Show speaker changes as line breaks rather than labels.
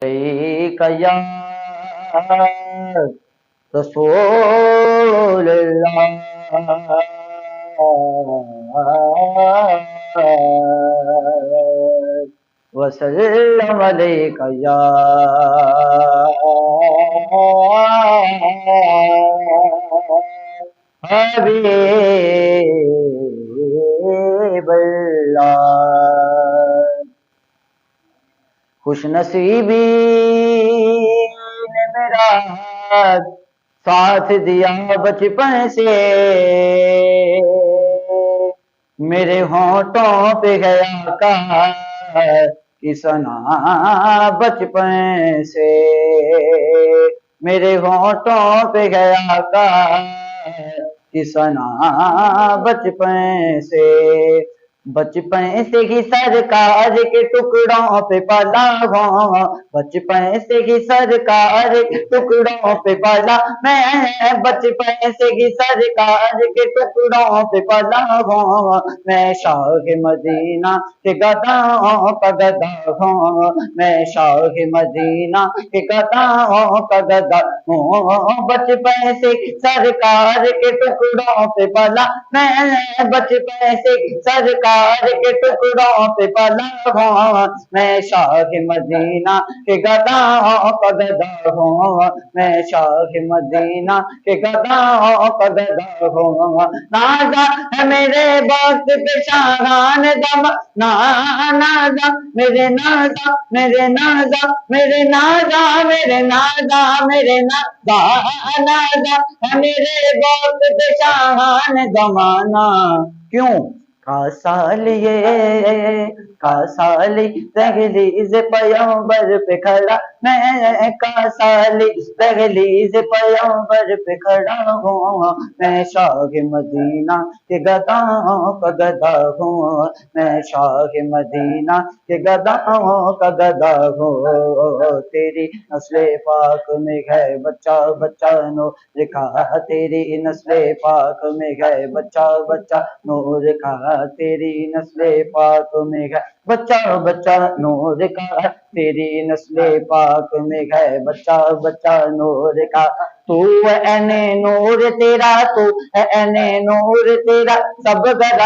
علیک یا رسول اللہ وسلم علیک یا حبیب اللہ۔ خوش نصیبی نے میرا ساتھ دیا بچپن سے، میرے ہونٹوں پہ گیا کہا کہ سنا بچپن سے، میرے ہونٹوں پہ گیا کہا کہ سنا بچپن سے، بچپن سے ہی سرکار کے ٹکڑوں پہ پلا ہوں، بچپن سے ہی سرکار کے ٹکڑوں پہ پلا میں، بچپن سے ہی سرکار کے ٹکڑوں پہ پلا ہوں، میں شاہ مدینہ کے گداؤں کا گدا ہوں، میں شاہ مدینہ کے گداؤں کا گدا ہوں، بچپن سے سرکار کے ٹکڑوں پہ پلا میں، بچپن سے سرکار کے ٹکڑوں پہ پلا ہوں، میں شاہ مدینہ کے گداؤں کا گدا ہوں، میں شاہ مدینہ کے گداؤں کا گدا ہوں، نازا ہے میرے وقت پہ شاہان زمانہ، نازا میرے نازا میرے نازا میرے نازا میرے نازا میرے نازا نازا ہے میرے وقت پہ شاہان زمانہ، کیوں کاسالی دہلیز پیغمبر پہ کھڑا میں، کاسالی دہلیز پیغمبر پہ کھڑا ہوں، میں شاہ مدینہ کے گداؤں کا گدا ہوں، میں شاہ مدینہ کے گداؤں کا گدا ہوں، تیری نسل پاک میں ہے بچہ بچہ نور کا، تیری نسل پاک میں ہے بچہ بچہ نور کا، تیری نسل پاک میں ہے بچہ بچہ نور کا، تیری نسل پاک میں ہے بچہ بچہ نور کا، تو عین نور تیرا، تو عین نور تیرا سب گدا